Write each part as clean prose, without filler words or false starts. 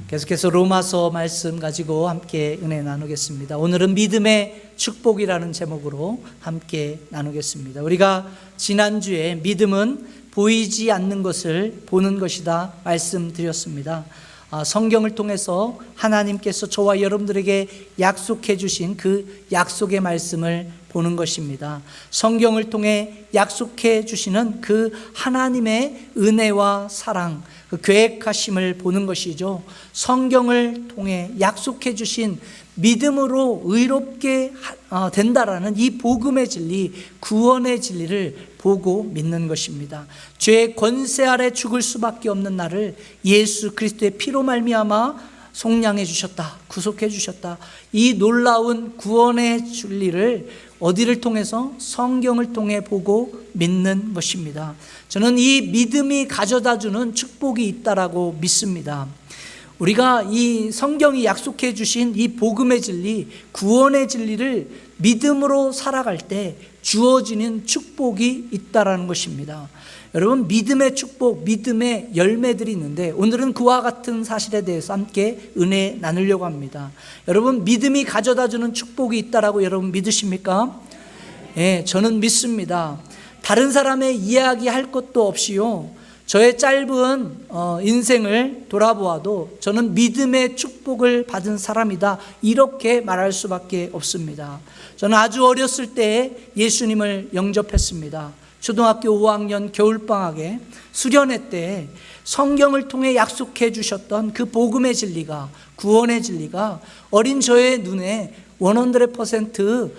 계속해서 로마서 말씀 가지고 함께 은혜 나누겠습니다. 오늘은 믿음의 축복이라는 제목으로 함께 나누겠습니다. 우리가 지난주에 믿음은 보이지 않는 것을 보는 것이다 말씀드렸습니다. 성경을 통해서 하나님께서 저와 여러분들에게 약속해 주신 그 약속의 말씀을 보는 것입니다. 성경을 통해 약속해 주시는 그 하나님의 은혜와 사랑, 그 계획하심을 보는 것이죠. 성경을 통해 약속해 주신 믿음으로 의롭게 된다라는 이 복음의 진리, 구원의 진리를 보고 믿는 것입니다. 죄의 권세 아래 죽을 수밖에 없는 나를 예수 그리스도의 피로 말미암아 속량해 주셨다, 구속해 주셨다. 이 놀라운 구원의 진리를 어디를 통해서? 성경을 통해 보고 믿는 것입니다. 저는 이 믿음이 가져다주는 축복이 있다라고 믿습니다. 우리가 이 성경이 약속해 주신 이 복음의 진리, 구원의 진리를 믿음으로 살아갈 때 주어지는 축복이 있다라는 것입니다. 여러분, 믿음의 축복, 믿음의 열매들이 있는데 오늘은 그와 같은 사실에 대해서 함께 은혜 나누려고 합니다. 여러분, 믿음이 가져다주는 축복이 있다라고 여러분 믿으십니까? 네, 저는 믿습니다. 다른 사람의 이야기할 것도 없이요, 저의 짧은 인생을 돌아보아도 저는 믿음의 축복을 받은 사람이다, 이렇게 말할 수밖에 없습니다. 저는 아주 어렸을 때 예수님을 영접했습니다. 초등학교 5학년 겨울방학에 수련회 때 성경을 통해 약속해 주셨던 그 복음의 진리가, 구원의 진리가 어린 저의 눈에 100%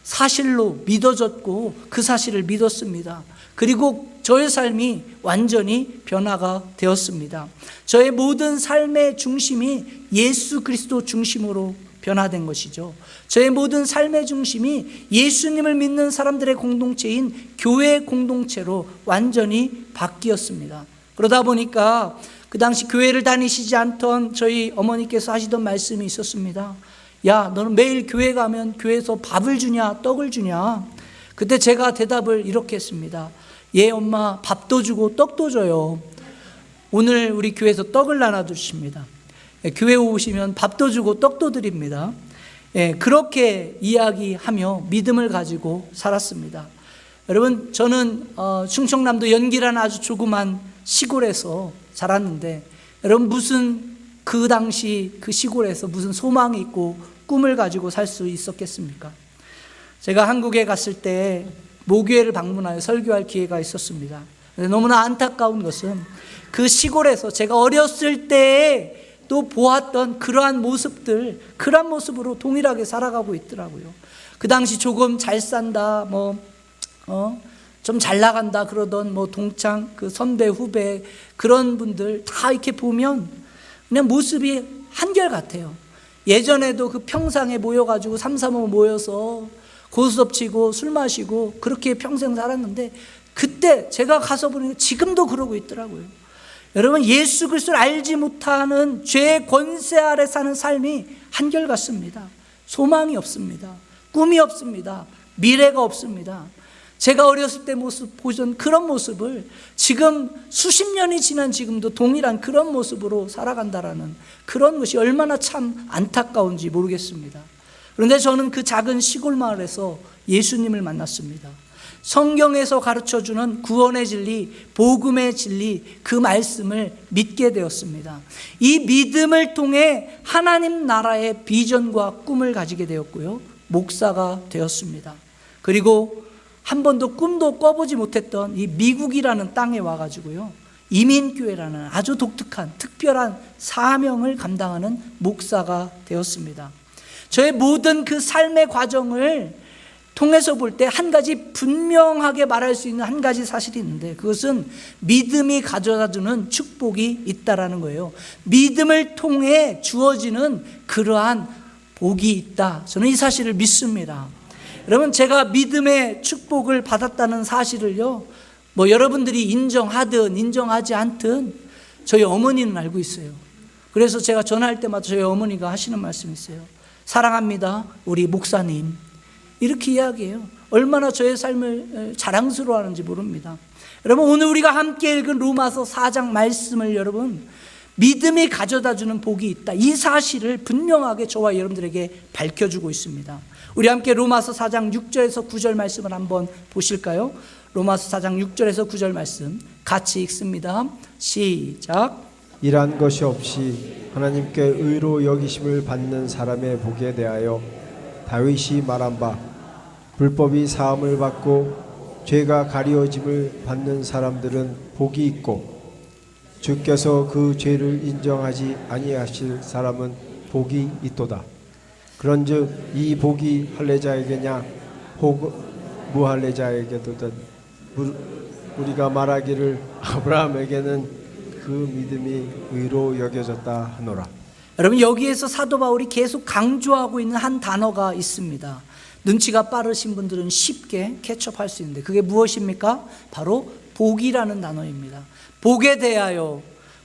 사실로 믿어졌고 그 사실을 믿었습니다. 그리고 저의 삶이 완전히 변화가 되었습니다. 저의 모든 삶의 중심이 예수 그리스도 중심으로 변화된 것이죠. 저의 모든 삶의 중심이 예수님을 믿는 사람들의 공동체인 교회 공동체로 완전히 바뀌었습니다. 그러다 보니까 그 당시 교회를 다니시지 않던 저희 어머니께서 하시던 말씀이 있었습니다. 야, 너는 매일 교회 가면 교회에서 밥을 주냐, 떡을 주냐? 그때 제가 대답을 이렇게 했습니다. 예, 엄마, 밥도 주고 떡도 줘요. 오늘 우리 교회에서 떡을 나눠주십니다. 교회 오시면 밥도 주고 떡도 드립니다. 그렇게 이야기하며 믿음을 가지고 살았습니다. 여러분, 저는 충청남도 연기라는 아주 조그만 시골에서 자랐는데, 여러분, 무슨 그 당시 그 시골에서 무슨 소망이 있고 꿈을 가지고 살 수 있었겠습니까? 제가 한국에 갔을 때 모교회를 방문하여 설교할 기회가 있었습니다. 너무나 안타까운 것은 그 시골에서 제가 어렸을 때에 또 보았던 그러한 모습들, 그러한 모습으로 동일하게 살아가고 있더라고요. 그 당시 조금 잘 산다, 좀 잘 나간다 그러던 동창, 그 선배, 후배, 그런 분들 다 이렇게 보면 그냥 모습이 한결같아요. 예전에도 그 평상에 모여가지고 3, 4모 모여서 고스톱치고 술 마시고 그렇게 평생 살았는데, 그때 제가 가서 보니까 지금도 그러고 있더라고요. 여러분, 예수 그리스도를 알지 못하는 죄의 권세 아래 사는 삶이 한결같습니다. 소망이 없습니다. 꿈이 없습니다. 미래가 없습니다. 제가 어렸을 때 모습 보던 그런 모습을 지금 수십 년이 지난 지금도 동일한 그런 모습으로 살아간다라는 그런 것이 얼마나 참 안타까운지 모르겠습니다. 그런데 저는 그 작은 시골 마을에서 예수님을 만났습니다. 성경에서 가르쳐주는 구원의 진리, 복음의 진리, 그 말씀을 믿게 되었습니다. 이 믿음을 통해 하나님 나라의 비전과 꿈을 가지게 되었고요, 목사가 되었습니다. 그리고 한 번도 꿈도 꿔보지 못했던 이 미국이라는 땅에 와가지고요, 이민교회라는 아주 독특한 특별한 사명을 감당하는 목사가 되었습니다. 저의 모든 그 삶의 과정을 통해서 볼 때 한 가지 분명하게 말할 수 있는 한 가지 사실이 있는데, 그것은 믿음이 가져다주는 축복이 있다라는 거예요. 믿음을 통해 주어지는 그러한 복이 있다. 저는 이 사실을 믿습니다. 여러분, 제가 믿음의 축복을 받았다는 사실을요, 여러분들이 인정하든 인정하지 않든 저희 어머니는 알고 있어요. 그래서 제가 전화할 때마다 저희 어머니가 하시는 말씀이 있어요. 사랑합니다, 우리 목사님. 이렇게 이야기해요. 얼마나 저의 삶을 자랑스러워하는지 모릅니다. 여러분, 오늘 우리가 함께 읽은 로마서 4장 말씀을 여러분 믿음이 가져다주는 복이 있다. 이 사실을 분명하게 저와 여러분들에게 밝혀주고 있습니다. 우리 함께 로마서 4장 6절에서 9절 말씀을 한번 보실까요? 로마서 4장 6절에서 9절 말씀 같이 읽습니다. 시작. 이러한 것이 없이 하나님께 의로 여기심을 받는 사람의 복에 대하여 다윗이 말한 바 불법이 사함을 받고 죄가 가리워짐을 받는 사람들은 복이 있고 주께서 그 죄를 인정하지 아니하실 사람은 복이 있도다. 그런즉 이 복이 할례자에게냐 혹 무할례자에게도든 우리가 말하기를 아브라함에게는 그 믿음이 의로 여겨졌다 하노라. 여러분, 여기에서 사도 바울이 계속 강조하고 있는 한 단어가 있습니다. 눈치가 빠르신 분들은 쉽게 캐치업할 수 있는데 그게 무엇입니까? 바로 복이라는 단어입니다. 복에 대하여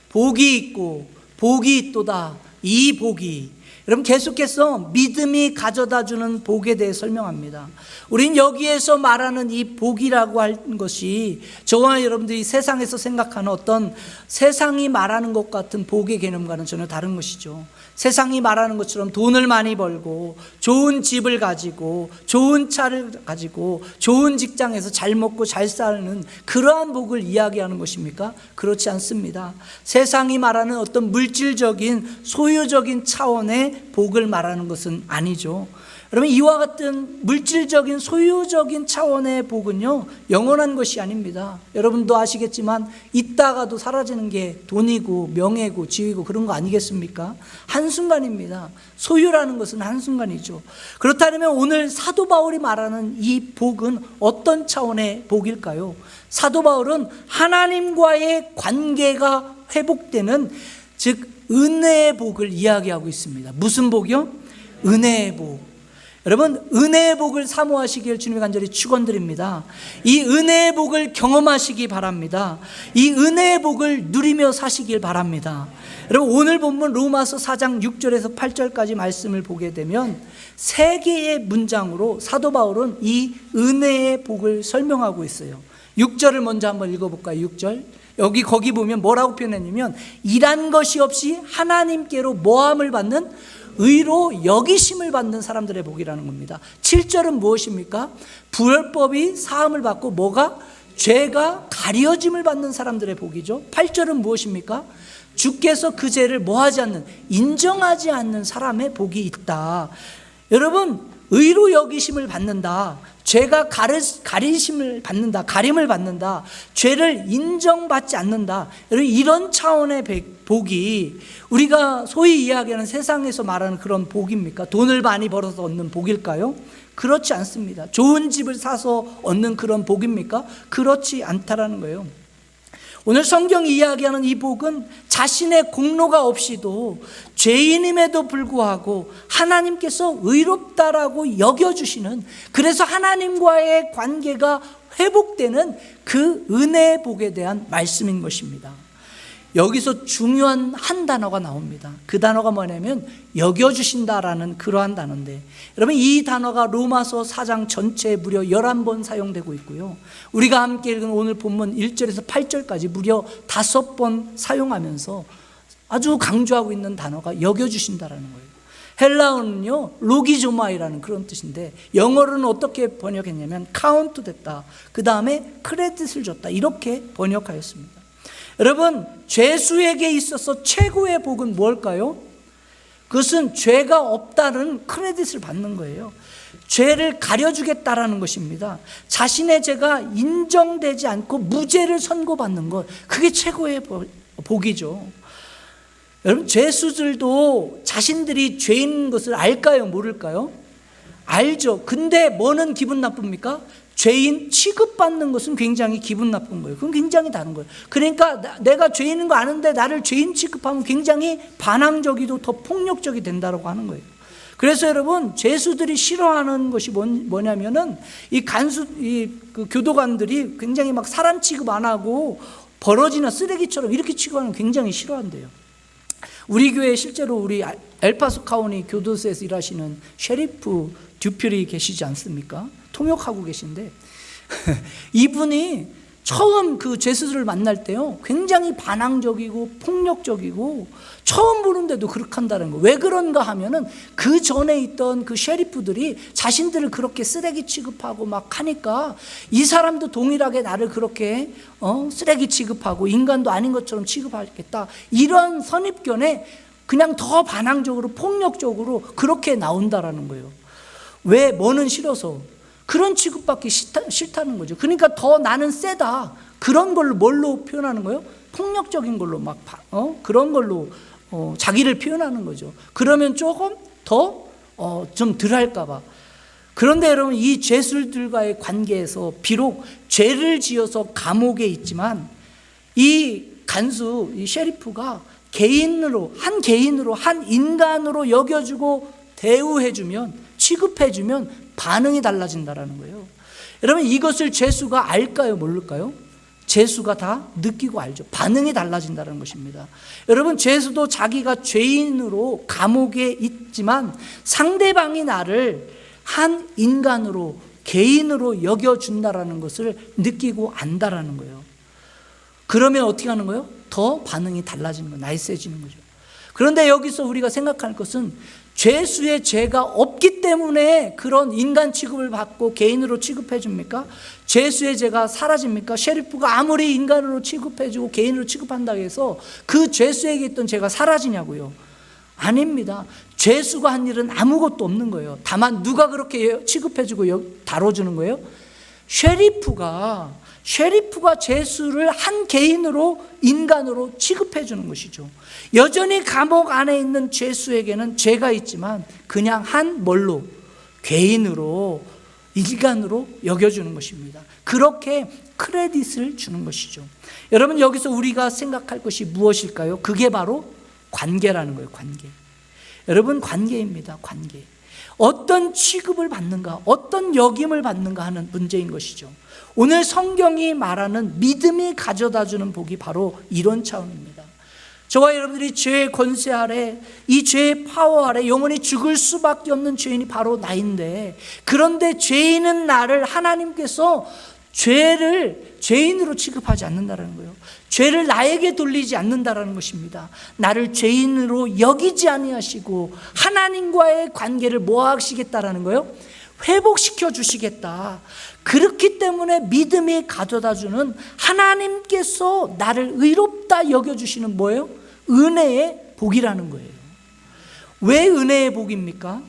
복이 있고 복이 있도다. 이 복이, 여러분, 계속해서 믿음이 가져다주는 복에 대해 설명합니다. 우린 여기에서 말하는 이 복이라고 하는 것이 저와 여러분들이 세상에서 생각하는 어떤 세상이 말하는 것 같은 복의 개념과는 전혀 다른 것이죠. 세상이 말하는 것처럼 돈을 많이 벌고 좋은 집을 가지고 좋은 차를 가지고 좋은 직장에서 잘 먹고 잘 사는 그러한 복을 이야기하는 것입니까? 그렇지 않습니다. 세상이 말하는 어떤 물질적인 소유적인 차원의 복을 말하는 것은 아니죠. 여러분, 이와 같은 물질적인 소유적인 차원의 복은요, 영원한 것이 아닙니다. 여러분도 아시겠지만 있다가도 사라지는 게 돈이고 명예고 지위고 그런 거 아니겠습니까? 한순간입니다. 소유라는 것은 한순간이죠. 그렇다면 오늘 사도 바울이 말하는 이 복은 어떤 차원의 복일까요? 사도 바울은 하나님과의 관계가 회복되는, 즉 은혜의 복을 이야기하고 있습니다. 무슨 복이요? 은혜의 복. 여러분, 은혜의 복을 사모하시길 주님의 간절히 축원드립니다. 이 은혜의 복을 경험하시기 바랍니다. 이 은혜의 복을 누리며 사시길 바랍니다. 여러분, 오늘 본문 로마서 4장 6절에서 8절까지 말씀을 보게 되면 세 개의 문장으로 사도 바울은 이 은혜의 복을 설명하고 있어요. 6절을 먼저 한번 읽어볼까요? 6절. 거기 보면 뭐라고 표현했냐면 일한 것이 없이 하나님께로 모함을 받는 의로 여기심을 받는 사람들의 복이라는 겁니다. 7절은 무엇입니까? 불법이 사함을 받고 뭐가? 죄가 가려짐을 받는 사람들의 복이죠. 8절은 무엇입니까? 주께서 그 죄를 뭐하지 않는, 인정하지 않는 사람의 복이 있다. 여러분, 의로 여기심을 받는다. 죄가 가리심을 받는다. 가림을 받는다. 죄를 인정받지 않는다. 여러분, 이런 차원의 복이 우리가 소위 이야기하는 세상에서 말하는 그런 복입니까? 돈을 많이 벌어서 얻는 복일까요? 그렇지 않습니다. 좋은 집을 사서 얻는 그런 복입니까? 그렇지 않다라는 거예요. 오늘 성경이 이야기하는 이 복은 자신의 공로가 없이도 죄인임에도 불구하고 하나님께서 의롭다라고 여겨주시는, 그래서 하나님과의 관계가 회복되는 그 은혜의 복에 대한 말씀인 것입니다. 여기서 중요한 한 단어가 나옵니다. 그 단어가 뭐냐면 여겨주신다라는 그러한 단어인데, 여러분, 이 단어가 로마서 4장 전체에 무려 11번 사용되고 있고요, 우리가 함께 읽은 오늘 본문 1절에서 8절까지 무려 5번 사용하면서 아주 강조하고 있는 단어가 여겨주신다라는 거예요. 헬라어는요 로기조마이라는 그런 뜻인데 영어로는 어떻게 번역했냐면 카운트 됐다, 그 다음에 크레딧을 줬다, 이렇게 번역하였습니다. 여러분, 죄수에게 있어서 최고의 복은 무엇일까요? 그것은 죄가 없다는 크레딧을 받는 거예요. 죄를 가려주겠다라는 것입니다. 자신의 죄가 인정되지 않고 무죄를 선고받는 것, 그게 최고의 복이죠. 여러분, 죄수들도 자신들이 죄인 것을 알까요? 모를까요? 알죠. 근데 뭐는 기분 나쁩니까? 죄인 취급받는 것은 굉장히 기분 나쁜 거예요. 그건 굉장히 다른 거예요. 그러니까 내가 죄인인 거 아는데 나를 죄인 취급하면 굉장히 반항적이고 더 폭력적이 된다고 하는 거예요. 그래서 여러분, 죄수들이 싫어하는 것이 뭐냐면은 그 교도관들이 굉장히 막 사람 취급 안 하고 버러지나 쓰레기처럼 이렇게 취급하는 거 굉장히 싫어한대요. 우리 교회에 실제로 우리 엘파소 카운티 교도소에서 일하시는 셰리프 듀퓨리 계시지 않습니까? 통역하고 계신데 이분이 처음 그 죄수들을 만날 때요, 굉장히 반항적이고 폭력적이고 처음 보는데도 그렇게 한다는 거예요. 왜 그런가 하면은 그 전에 있던 그 셰리프들이 자신들을 그렇게 쓰레기 취급하고 막 하니까 이 사람도 동일하게 나를 그렇게 쓰레기 취급하고 인간도 아닌 것처럼 취급하겠다, 이런 선입견에 그냥 더 반항적으로 폭력적으로 그렇게 나온다라는 거예요. 왜? 뭐는 싫어서. 그런 취급받기 싫다는 거죠. 그러니까 더 나는 세다, 그런 걸로 뭘로 표현하는 거예요? 폭력적인 걸로 막 그런 걸로 자기를 표현하는 거죠. 그러면 조금 더 좀 덜할까 봐. 그런데 여러분, 이 죄수들과의 관계에서 비록 죄를 지어서 감옥에 있지만 이 간수, 이 셰리프가 한 개인으로 한 인간으로 여겨주고 대우해주면, 취급해주면 반응이 달라진다라는 거예요. 여러분, 이것을 죄수가 알까요, 모를까요? 죄수가 다 느끼고 알죠. 반응이 달라진다는 것입니다. 여러분, 죄수도 자기가 죄인으로 감옥에 있지만 상대방이 나를 한 인간으로, 개인으로 여겨준다라는 것을 느끼고 안다라는 거예요. 그러면 어떻게 하는 거예요? 더 반응이 달라지는 거예요. 나이스해지는 거죠. 그런데 여기서 우리가 생각할 것은 죄수의 죄가 없기 때문에 그런 인간 취급을 받고 개인으로 취급해 줍니까? 죄수의 죄가 사라집니까? 셰리프가 아무리 인간으로 취급해 주고 개인으로 취급한다고 해서 그 죄수에게 있던 죄가 사라지냐고요? 아닙니다. 죄수가 한 일은 아무것도 없는 거예요. 다만 누가 그렇게 취급해 주고 다뤄주는 거예요? 셰리프가 죄수를 한 개인으로, 인간으로 취급해 주는 것이죠. 여전히 감옥 안에 있는 죄수에게는 죄가 있지만 그냥 한 뭘로? 개인으로, 인간으로 여겨주는 것입니다. 그렇게 크레딧을 주는 것이죠. 여러분, 여기서 우리가 생각할 것이 무엇일까요? 그게 바로 관계라는 거예요. 관계. 여러분, 관계입니다. 관계. 어떤 취급을 받는가, 어떤 역임을 받는가 하는 문제인 것이죠. 오늘 성경이 말하는 믿음이 가져다주는 복이 바로 이런 차원입니다. 저와 여러분들이 죄의 권세 아래, 이 죄의 파워 아래 영원히 죽을 수밖에 없는 죄인이 바로 나인데, 그런데 죄인은 나를 하나님께서 죄를 죄인으로 취급하지 않는다는 거예요. 죄를 나에게 돌리지 않는다는 것입니다. 나를 죄인으로 여기지 아니하시고 하나님과의 관계를 뭐 하시겠다라는 거예요? 회복시켜 주시겠다. 그렇기 때문에 믿음이 가져다주는, 하나님께서 나를 의롭다 여겨주시는 뭐예요? 은혜의 복이라는 거예요. 왜 은혜의 복입니까?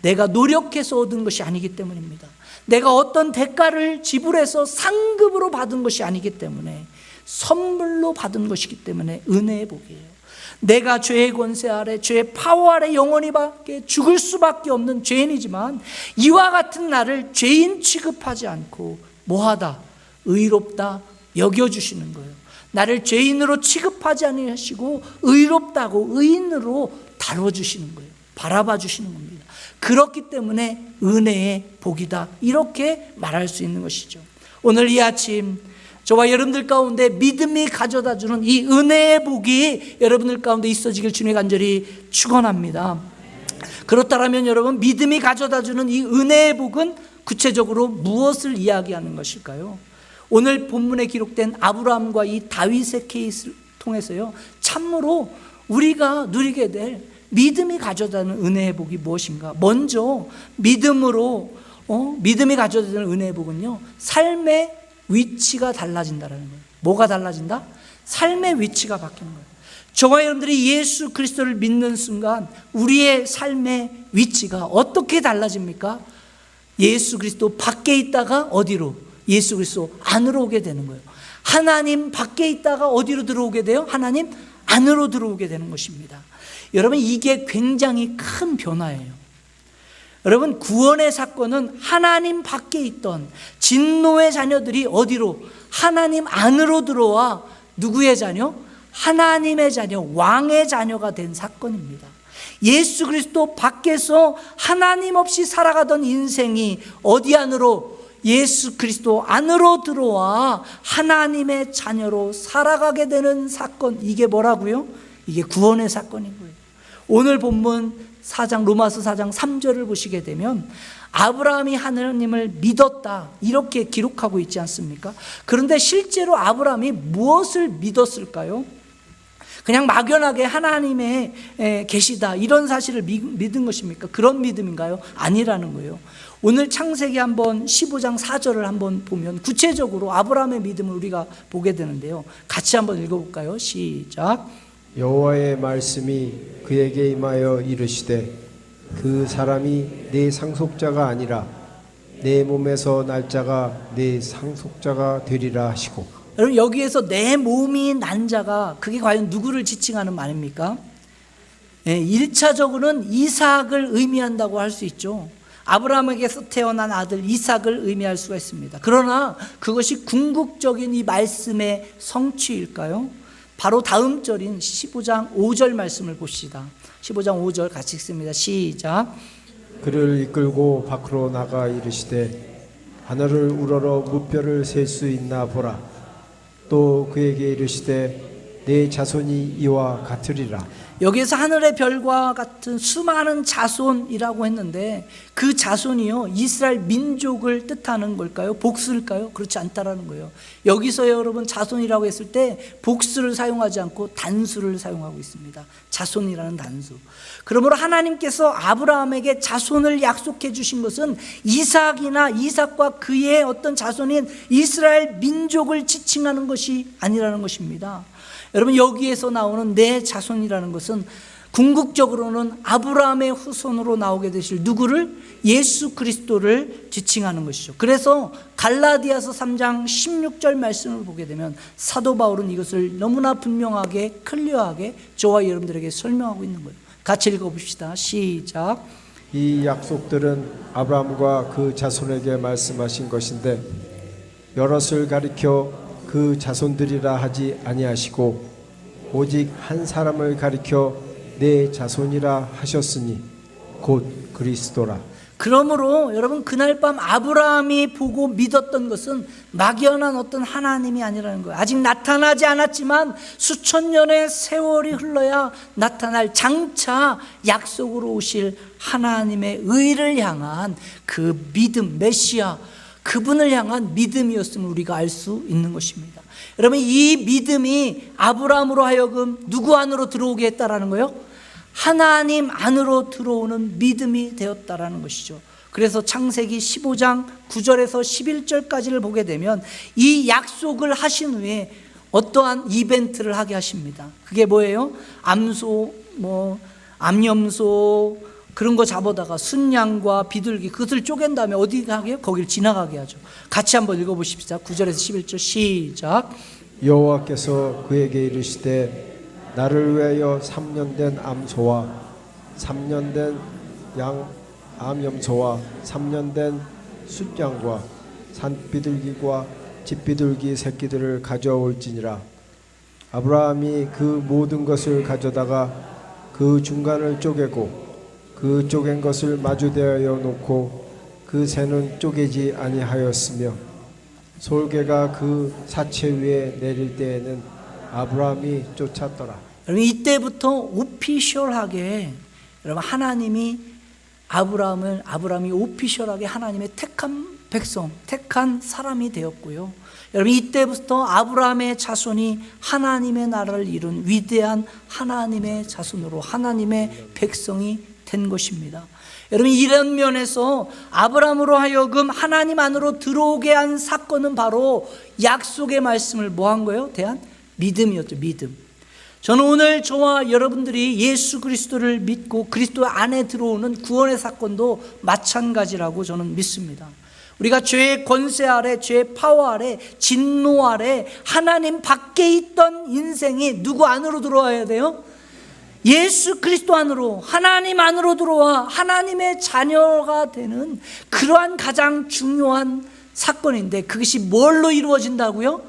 내가 노력해서 얻은 것이 아니기 때문입니다. 내가 어떤 대가를 지불해서 상급으로 받은 것이 아니기 때문에, 선물로 받은 것이기 때문에 은혜의 복이에요. 내가 죄의 권세 아래, 죄의 파워 아래 영원히 밖에 죽을 수밖에 없는 죄인이지만 이와 같은 나를 죄인 취급하지 않고 뭐하다? 의롭다 여겨주시는 거예요. 나를 죄인으로 취급하지 않으시고 의롭다고, 의인으로 다뤄주시는 거예요. 바라봐 주시는 겁니다. 그렇기 때문에 은혜의 복이다, 이렇게 말할 수 있는 것이죠. 오늘 이 아침 저와 여러분들 가운데 믿음이 가져다주는 이 은혜의 복이 여러분들 가운데 있어지길 주님의 간절히 축원합니다. 그렇다면 여러분, 믿음이 가져다주는 이 은혜의 복은 구체적으로 무엇을 이야기하는 것일까요? 오늘 본문에 기록된 아브라함과 이 다윗의 케이스를 통해서요, 참으로 우리가 누리게 될 믿음이 가져다주는 은혜의 복이 무엇인가? 먼저 믿음이 가져다주는 은혜의 복은요, 삶의 위치가 달라진다는 거예요. 뭐가 달라진다? 삶의 위치가 바뀌는 거예요. 저와 여러분들이 예수 그리스도를 믿는 순간 우리의 삶의 위치가 어떻게 달라집니까? 예수 그리스도 밖에 있다가 어디로? 예수 그리스도 안으로 오게 되는 거예요. 하나님 밖에 있다가 어디로 들어오게 돼요? 하나님 안으로 들어오게 되는 것입니다. 여러분, 이게 굉장히 큰 변화예요. 여러분, 구원의 사건은 하나님 밖에 있던 진노의 자녀들이 어디로? 하나님 안으로 들어와 누구의 자녀? 하나님의 자녀, 왕의 자녀가 된 사건입니다. 예수 그리스도 밖에서 하나님 없이 살아가던 인생이 어디 안으로? 예수 그리스도 안으로 들어와 하나님의 자녀로 살아가게 되는 사건, 이게 뭐라고요? 이게 구원의 사건인 거예요. 오늘 본문 4장 로마서 4장 3절을 보시게 되면 아브라함이 하나님을 믿었다 이렇게 기록하고 있지 않습니까? 그런데 실제로 아브라함이 무엇을 믿었을까요? 그냥 막연하게 하나님의 계시다 이런 사실을 믿은 것입니까? 그런 믿음인가요? 아니라는 거예요. 오늘 창세기 한번 15장 4절을 한번 보면 구체적으로 아브라함의 믿음을 우리가 보게 되는데요. 같이 한번 읽어볼까요? 시작. 여호와의 말씀이 그에게 임하여 이르시되 그 사람이 내 상속자가 아니라 내 몸에서 날 자가 내 상속자가 되리라 하시고. 여러분 여기에서 내 몸이 난 자가 그게 과연 누구를 지칭하는 말입니까? 1차적으로는 이삭을 의미한다고 할 수 있죠. 아브라함에게서 태어난 아들 이삭을 의미할 수가 있습니다. 그러나 그것이 궁극적인 이 말씀의 성취일까요? 바로 다음 절인 15장 5절 말씀을 봅시다. 15장 5절 같이 읽습니다. 시작. 그를 이끌고 밖으로 나가 이르시되 하늘을 우러러 무뼈를 셀 수 있나 보라. 또 그에게 이르시되 내 자손이 이와 같으리라. 여기에서 하늘의 별과 같은 수많은 자손이라고 했는데 그 자손이요 이스라엘 민족을 뜻하는 걸까요? 복수일까요? 그렇지 않다라는 거예요. 여기서 여러분 자손이라고 했을 때 복수를 사용하지 않고 단수를 사용하고 있습니다. 자손이라는 단수. 그러므로 하나님께서 아브라함에게 자손을 약속해 주신 것은 이삭과 그의 어떤 자손인 이스라엘 민족을 지칭하는 것이 아니라는 것입니다. 여러분 여기에서 나오는 내 자손이라는 것은 궁극적으로는 아브라함의 후손으로 나오게 되실 누구를? 예수 그리스도를 지칭하는 것이죠. 그래서 갈라디아서 3장 16절 말씀을 보게 되면 사도 바울은 이것을 너무나 분명하게 클리어하게 저와 여러분들에게 설명하고 있는 거예요. 같이 읽어봅시다. 시작. 이 약속들은 아브라함과 그 자손에게 말씀하신 것인데 여럿을 가리켜 그 자손들이라 하지 아니하시고 오직 한 사람을 가리켜 내 자손이라 하셨으니 곧 그리스도라. 그러므로 여러분 그날 밤 아브라함이 보고 믿었던 것은 막연한 어떤 하나님이 아니라는 거예요. 아직 나타나지 않았지만 수천 년의 세월이 흘러야 나타날 장차 약속으로 오실 하나님의 의를 향한 그 믿음, 메시아 그분을 향한 믿음이었음을 우리가 알 수 있는 것입니다. 여러분 이 믿음이 아브라함으로 하여금 누구 안으로 들어오게 했다라는 거예요? 하나님 안으로 들어오는 믿음이 되었다라는 것이죠. 그래서 창세기 15장 9절에서 11절까지를 보게 되면 이 약속을 하신 후에 어떠한 이벤트를 하게 하십니다. 그게 뭐예요? 암소, 암염소 그런 거 잡아다가 순양과 비둘기 그것을 쪼갠 다음에 어디 가게 해요? 거기를 지나가게 하죠. 같이 한번 읽어보십시다. 9절에서 11절 시작. 여호와께서 그에게 이르시되 나를 위하여 3년 된 암소와 3년 된 암염소와 3년 된 숫양과 산비둘기와 집비둘기 새끼들을 가져올지니라. 아브라함이 그 모든 것을 가져다가 그 중간을 쪼개고 그 쪼갠 것을 마주대하여 놓고 그 새는 쪼개지 아니하였으며 솔개가 그 사체 위에 내릴 때에는 아브라함이 쫓았더라. 여러분 이때부터 오피셜하게 여러분 하나님이 아브라함이 오피셜하게 하나님의 택한 백성, 택한 사람이 되었고요. 여러분 이때부터 아브라함의 자손이 하나님의 나라를 이룬 위대한 하나님의 자손으로 하나님의 백성이 된 것입니다. 여러분 이런 면에서 아브라함으로 하여금 하나님 안으로 들어오게 한 사건은 바로 약속의 말씀을 뭐한 거예요? 대한 믿음이었죠. 믿음. 저는 오늘 저와 여러분들이 예수 그리스도를 믿고 그리스도 안에 들어오는 구원의 사건도 마찬가지라고 저는 믿습니다. 우리가 죄의 권세 아래, 죄의 파워 아래, 진노 아래 하나님 밖에 있던 인생이 누구 안으로 들어와야 돼요? 예수 그리스도 안으로, 하나님 안으로 들어와 하나님의 자녀가 되는 그러한 가장 중요한 사건인데 그것이 뭘로 이루어진다고요?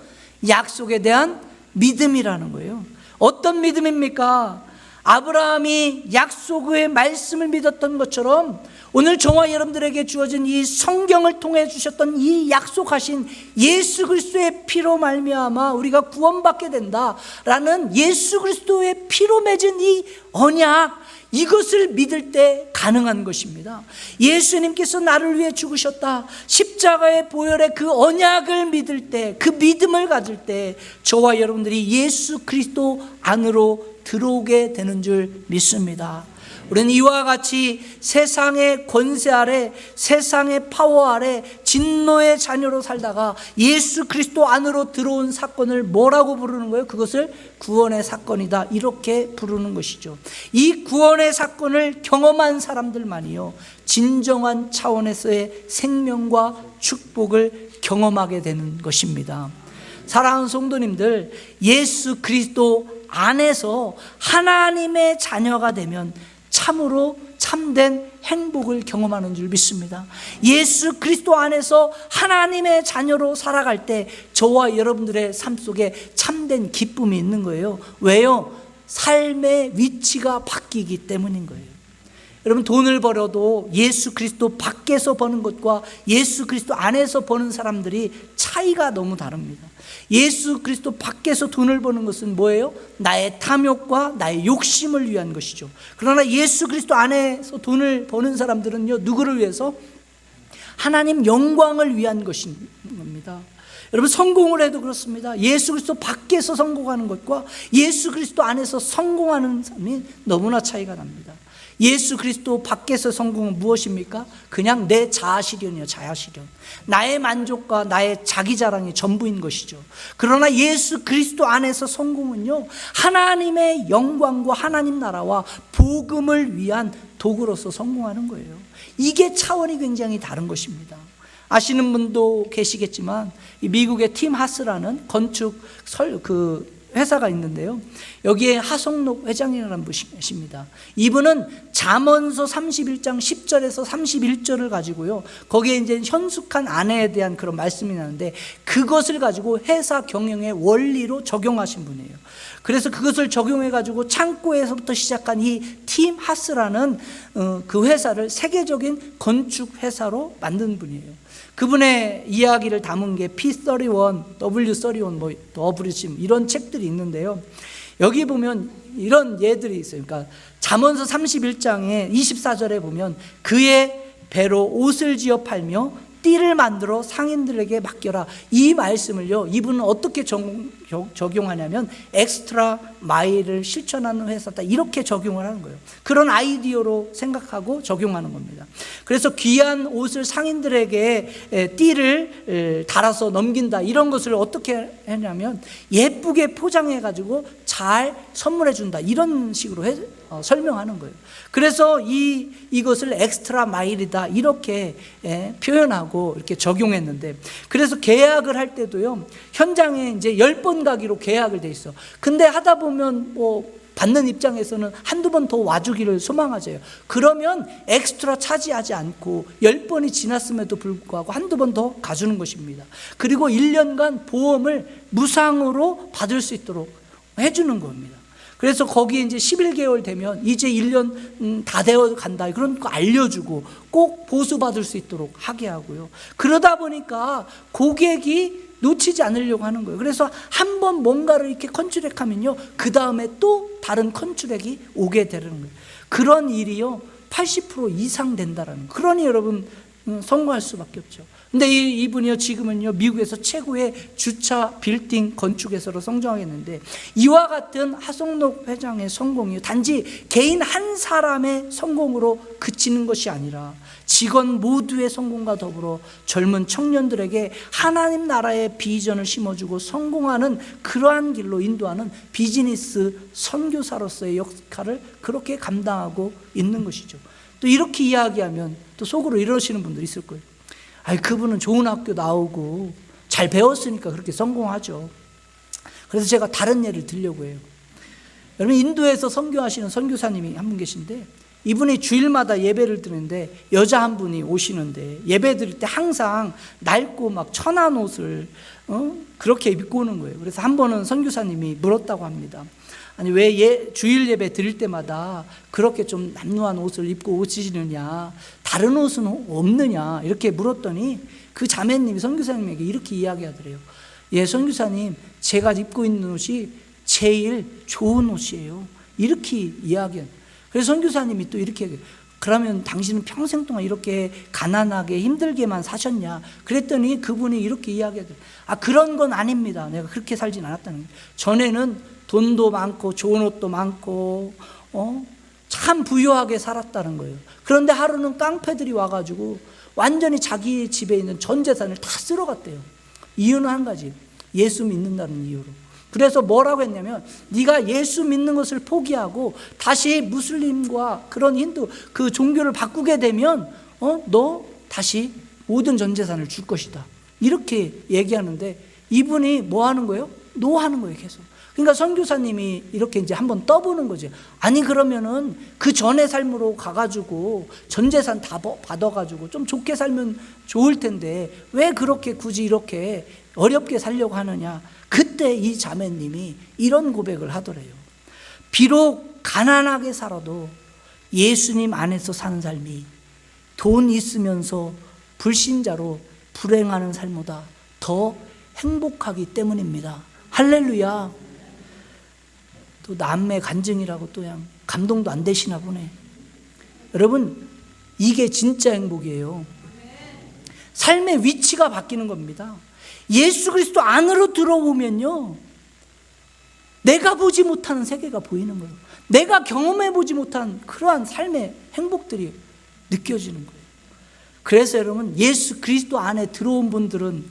약속에 대한 믿음이라는 거예요. 어떤 믿음입니까? 아브라함이 약속의 말씀을 믿었던 것처럼 오늘 저와 여러분들에게 주어진 이 성경을 통해 주셨던 이 약속하신 예수 그리스도의 피로 말미암아 우리가 구원받게 된다라는 예수 그리스도의 피로 맺은 이 언약, 이것을 믿을 때 가능한 것입니다. 예수님께서 나를 위해 죽으셨다, 십자가의 보혈의 그 언약을 믿을 때, 그 믿음을 가질 때 저와 여러분들이 예수 그리스도 안으로 들어오게 되는 줄 믿습니다. 우리는 이와 같이 세상의 권세 아래, 세상의 파워 아래 진노의 자녀로 살다가 예수 그리스도 안으로 들어온 사건을 뭐라고 부르는 거예요? 그것을 구원의 사건이다, 이렇게 부르는 것이죠. 이 구원의 사건을 경험한 사람들만이요, 진정한 차원에서의 생명과 축복을 경험하게 되는 것입니다. 사랑하는 성도님들, 예수 그리스도 안에서 하나님의 자녀가 되면 참으로 참된 행복을 경험하는 줄 믿습니다. 예수 그리스도 안에서 하나님의 자녀로 살아갈 때 저와 여러분들의 삶 속에 참된 기쁨이 있는 거예요. 왜요? 삶의 위치가 바뀌기 때문인 거예요. 여러분, 돈을 벌어도 예수 그리스도 밖에서 버는 것과 예수 그리스도 안에서 버는 사람들이 차이가 너무 다릅니다. 예수 그리스도 밖에서 돈을 버는 것은 뭐예요? 나의 탐욕과 나의 욕심을 위한 것이죠. 그러나 예수 그리스도 안에서 돈을 버는 사람들은요, 누구를 위해서? 하나님 영광을 위한 것인 겁니다. 여러분, 성공을 해도 그렇습니다. 예수 그리스도 밖에서 성공하는 것과 예수 그리스도 안에서 성공하는 사람이 너무나 차이가 납니다. 예수 그리스도 밖에서 성공은 무엇입니까? 그냥 내 자아실현이요, 자아실현. 나의 만족과 나의 자기 자랑이 전부인 것이죠. 그러나 예수 그리스도 안에서 성공은요, 하나님의 영광과 하나님 나라와 복음을 위한 도구로서 성공하는 거예요. 이게 차원이 굉장히 다른 것입니다. 아시는 분도 계시겠지만 미국의 팀 하스라는 건축 회사가 있는데요, 여기에 하성록 회장이라는 분이십니다. 이분은 잠언서 31장 10절에서 31절을 가지고요, 거기에 이제 현숙한 아내에 대한 그런 말씀이 나는데 그것을 가지고 회사 경영의 원리로 적용하신 분이에요. 그래서 그것을 적용해 가지고 창고에서부터 시작한 이 팀 하스라는 그 회사를 세계적인 건축 회사로 만든 분이에요. 그분의 이야기를 담은 게 P31, W31, WC 이런 책들이 있는데요, 여기 보면 이런 예들이 있어요. 그러니까 잠언서 31장에 24절에 보면 그의 배로 옷을 지어 팔며 띠를 만들어 상인들에게 맡겨라, 이 말씀을요, 이분은 어떻게 적용하냐면 엑스트라 마일을 실천하는 회사다, 이렇게 적용을 하는 거예요. 그런 아이디어로 생각하고 적용하는 겁니다. 그래서 귀한 옷을 상인들에게 띠를 달아서 넘긴다, 이런 것을 어떻게 했냐면 예쁘게 포장해 가지고 잘 선물해 준다, 이런 식으로 설명하는 거예요. 그래서 이것을 엑스트라 마일이다, 이렇게 표현하고 이렇게 적용했는데, 그래서 계약을 할 때도요, 현장에 이제 10번 가기로 계약을 돼 있어. 근데 하다 보면 받는 입장에서는 한두 번 더 와주기를 소망하세요. 그러면 엑스트라 차지하지 않고 10번이 지났음에도 불구하고 한두 번 더 가주는 것입니다. 그리고 1년간 보험을 무상으로 받을 수 있도록 해주는 겁니다. 그래서 거기에 이제 11개월 되면 이제 1년 다 되어 간다, 그런 거 알려주고 꼭 보수받을 수 있도록 하게 하고요. 그러다 보니까 고객이 놓치지 않으려고 하는 거예요. 그래서 한 번 뭔가를 이렇게 컨트랙하면요, 그 다음에 또 다른 컨트랙이 오게 되는 거예요. 그런 일이요, 80% 이상 된다라는 거예요. 그러니 여러분, 성공할 수밖에 없죠. 근데 이분이요, 지금은요, 미국에서 최고의 주차 빌딩 건축회사로 성장했는데, 이와 같은 하성록 회장의 성공이 단지 개인 한 사람의 성공으로 그치는 것이 아니라 직원 모두의 성공과 더불어 젊은 청년들에게 하나님 나라의 비전을 심어주고 성공하는 그러한 길로 인도하는 비즈니스 선교사로서의 역할을 그렇게 감당하고 있는 것이죠. 또 이렇게 이야기하면 또 속으로 이러시는 분들이 있을 거예요. 그분은 좋은 학교 나오고 잘 배웠으니까 그렇게 성공하죠. 그래서 제가 다른 예를 들려고 해요. 여러분, 인도에서 선교하시는 선교사님이 한 분 계신데, 이분이 주일마다 예배를 드리는데 여자 한 분이 오시는데 예배 드릴 때 항상 낡고 막 천한 옷을 그렇게 입고 오는 거예요. 그래서 한 번은 선교사님이 물었다고 합니다. 아니, 왜 주일 예배 드릴 때마다 그렇게 좀 남루한 옷을 입고 오시느냐, 다른 옷은 없느냐, 이렇게 물었더니 그 자매님이 선교사님에게 이렇게 이야기하더래요. 예, 선교사님, 제가 입고 있는 옷이 제일 좋은 옷이에요, 이렇게 이야기해요. 그래서 선교사님이 또 이렇게 얘기해요. 그러면 당신은 평생 동안 이렇게 가난하게 힘들게만 사셨냐? 그랬더니 그분이 이렇게 이야기하더라고요. 그런 건 아닙니다. 내가 그렇게 살진 않았다는 거예요. 전에는 돈도 많고 좋은 옷도 많고 참 부유하게 살았다는 거예요. 그런데 하루는 깡패들이 와가지고 완전히 자기 집에 있는 전 재산을 다 쓸어갔대요. 이유는 한 가지, 예수 믿는다는 이유로. 그래서 뭐라고 했냐면, 네가 예수 믿는 것을 포기하고 다시 무슬림과 그런 힌두 그 종교를 바꾸게 되면 너 다시 모든 전 재산을 줄 것이다, 이렇게 얘기하는데, 이분이 뭐 하는 거예요? 노하는 거예요, 계속. 그러니까 선교사님이 이렇게 이제 한번 떠보는 거죠. 아니 그러면은 그 전의 삶으로 가가지고 전 재산 다 받아가지고 좀 좋게 살면 좋을 텐데 왜 그렇게 굳이 이렇게 어렵게 살려고 하느냐. 그때 이 자매님이 이런 고백을 하더래요. 비록 가난하게 살아도 예수님 안에서 사는 삶이 돈 있으면서 불신자로 불행하는 삶보다 더 행복하기 때문입니다. 할렐루야. 또 남매 간증이라고 또 그냥 감동도 안 되시나 보네. 여러분, 이게 진짜 행복이에요. 삶의 위치가 바뀌는 겁니다. 예수 그리스도 안으로 들어오면요, 내가 보지 못하는 세계가 보이는 거예요. 내가 경험해 보지 못한 그러한 삶의 행복들이 느껴지는 거예요. 그래서 여러분, 예수 그리스도 안에 들어온 분들은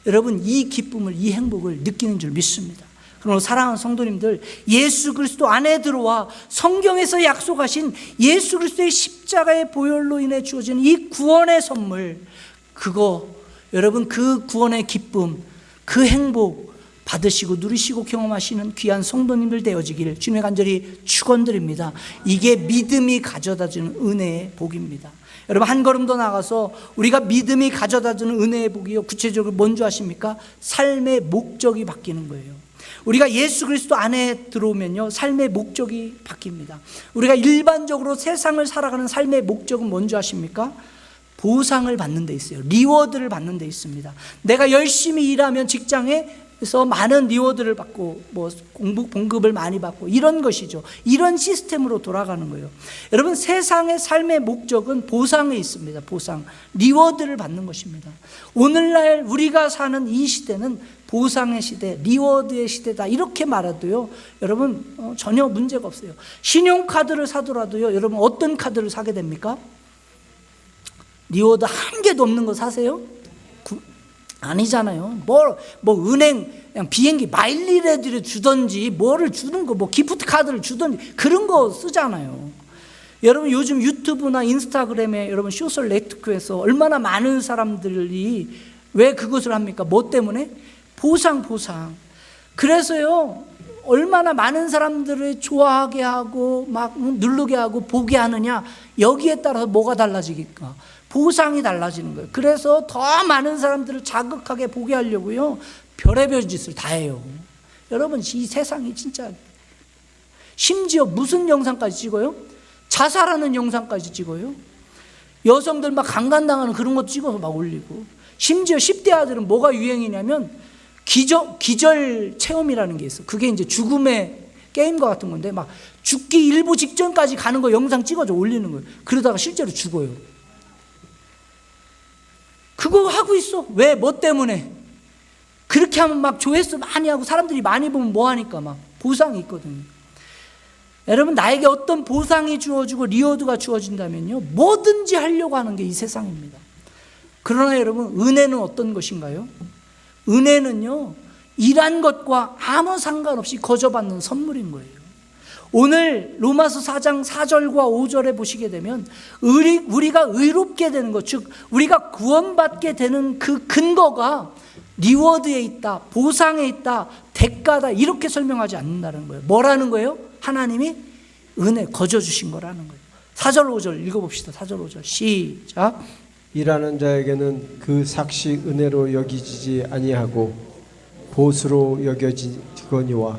여러분 이 기쁨을, 이 행복을 느끼는 줄 믿습니다. 그러므로 사랑하는 성도님들, 예수 그리스도 안에 들어와 성경에서 약속하신 예수 그리스도의 십자가의 보혈로 인해 주어진 이 구원의 선물, 그거 여러분 그 구원의 기쁨, 그 행복 받으시고 누리시고 경험하시는 귀한 성도님들 되어지기를 주님의 간절히 축원드립니다. 이게 믿음이 가져다주는 은혜의 복입니다. 여러분, 한 걸음 더 나가서 우리가 믿음이 가져다주는 은혜의 복이요, 구체적으로 뭔지 아십니까? 삶의 목적이 바뀌는 거예요. 우리가 예수 그리스도 안에 들어오면요, 삶의 목적이 바뀝니다. 우리가 일반적으로 세상을 살아가는 삶의 목적은 뭔지 아십니까? 보상을 받는 데 있어요. 리워드를 받는 데 있습니다. 내가 열심히 일하면 직장에서 많은 리워드를 받고 뭐 봉급을 많이 받고 이런 것이죠. 이런 시스템으로 돌아가는 거예요. 여러분, 세상의 삶의 목적은 보상에 있습니다. 보상, 리워드를 받는 것입니다. 오늘날 우리가 사는 이 시대는 보상의 시대, 리워드의 시대다, 이렇게 말해도요, 여러분 전혀 문제가 없어요. 신용카드를 사더라도요, 여러분 어떤 카드를 사게 됩니까? 리워드 한 개도 없는 거 사세요? 아니잖아요. 뭐 은행 그냥 비행기 마일리지를 주던지 뭐를 주는 거, 뭐 기프트 카드를 주던지 그런 거 쓰잖아요. 여러분, 요즘 유튜브나 인스타그램에 여러분 소셜 네트워크에서 얼마나 많은 사람들이 왜 그것을 합니까? 뭐 때문에? 보상. 그래서요, 얼마나 많은 사람들을 좋아하게 하고 막 누르게 하고 보게 하느냐, 여기에 따라서 뭐가 달라지겠까? 보상이 달라지는 거예요. 그래서 더 많은 사람들을 자극하게 보게 하려고요, 별의별 짓을 다 해요. 여러분, 이 세상이 진짜, 심지어 무슨 영상까지 찍어요? 자살하는 영상까지 찍어요. 여성들 막 강간당하는 그런 거 찍어서 막 올리고, 심지어 10대 아들은 뭐가 유행이냐면 기절 체험이라는 게 있어. 그게 이제 죽음의 게임과 같은 건데, 막 죽기 일부 직전까지 가는 거 영상 찍어서 올리는 거예요. 그러다가 실제로 죽어요. 그거 하고 있어. 왜? 뭐 때문에? 그렇게 하면 막 조회수 많이 하고 사람들이 많이 보면 뭐 하니까 막 보상이 있거든요. 여러분, 나에게 어떤 보상이 주어지고 리워드가 주어진다면요, 뭐든지 하려고 하는 게 이 세상입니다. 그러나 여러분, 은혜는 어떤 것인가요? 은혜는요, 일한 것과 아무 상관없이 거저받는 선물인 거예요. 오늘 로마서 4장 4절과 5절에 보시게 되면 우리가 의롭게 되는 것, 즉 우리가 구원받게 되는 그 근거가 리워드에 있다, 보상에 있다, 대가다, 이렇게 설명하지 않는다는 거예요. 뭐라는 거예요? 하나님이 은혜 거저 주신 거라는 거예요. 4절 5절 읽어봅시다. 4절 5절 시작. 일하는 자에게는 그 삭시 은혜로 여기지지 아니하고 보수로 여겨지거니와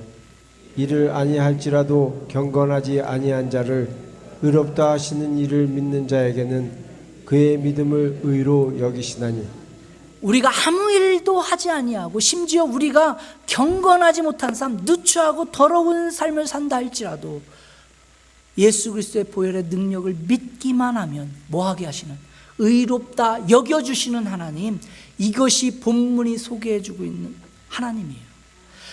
이를 아니할지라도 경건하지 아니한 자를 의롭다 하시는 이를 믿는 자에게는 그의 믿음을 의로 여기시나니. 우리가 아무 일도 하지 아니하고 심지어 우리가 경건하지 못한 삶, 누추하고 더러운 삶을 산다 할지라도 예수 그리스도의 보혈의 능력을 믿기만 하면 뭐하게 하시는, 의롭다 여겨주시는 하나님, 이것이 본문이 소개해주고 있는 하나님이에요.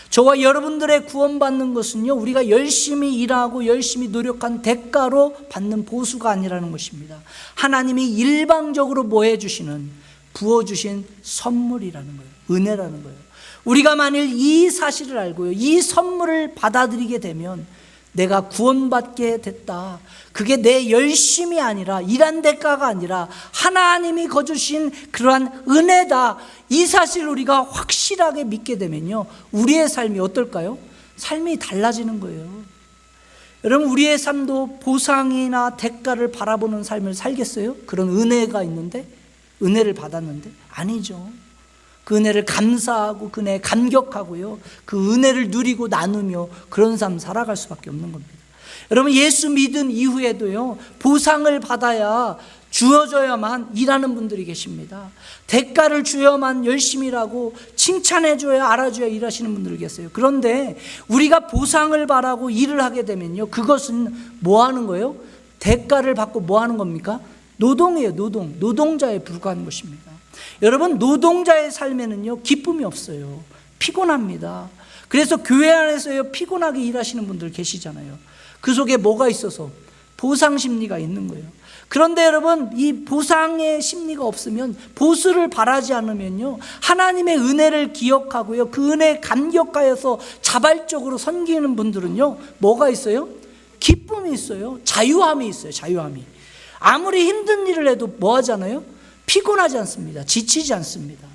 저와 여러분들의 구원받는 것은요, 우리가 열심히 일하고 열심히 노력한 대가로 받는 보수가 아니라는 것입니다. 하나님이 일방적으로 뭐 해주시는, 부어주신 선물이라는 거예요. 은혜라는 거예요. 우리가 만일 이 사실을 알고요, 이 선물을 받아들이게 되면 내가 구원받게 됐다, 그게 내 열심이 아니라 일한 대가가 아니라 하나님이 거주신 그러한 은혜다, 이 사실을 우리가 확실하게 믿게 되면요, 우리의 삶이 어떨까요? 삶이 달라지는 거예요. 여러분, 우리의 삶도 보상이나 대가를 바라보는 삶을 살겠어요? 그런 은혜가 있는데, 은혜를 받았는데? 아니죠. 그 은혜를 감사하고 그 은혜에 감격하고요, 그 은혜를 누리고 나누며 그런 삶 살아갈 수밖에 없는 겁니다. 여러분, 예수 믿은 이후에도요, 보상을 받아야, 주어져야만 일하는 분들이 계십니다. 대가를 주어야만 열심히 일하고 칭찬해줘야, 알아줘야 일하시는 분들이 계세요. 그런데 우리가 보상을 바라고 일을 하게 되면요, 그것은 뭐 하는 거예요? 대가를 받고 뭐 하는 겁니까? 노동이에요. 노동자에 불과한 것입니다. 여러분, 노동자의 삶에는요, 기쁨이 없어요. 피곤합니다. 그래서 교회 안에서요, 피곤하게 일하시는 분들 계시잖아요. 그 속에 뭐가 있어서? 보상 심리가 있는 거예요. 그런데 여러분, 이 보상의 심리가 없으면, 보수를 바라지 않으면요, 하나님의 은혜를 기억하고요, 그 은혜에 감격하여서 자발적으로 섬기는 분들은요, 뭐가 있어요? 기쁨이 있어요. 자유함이 있어요. 자유함이. 아무리 힘든 일을 해도 뭐 하잖아요? 피곤하지 않습니다. 지치지 않습니다.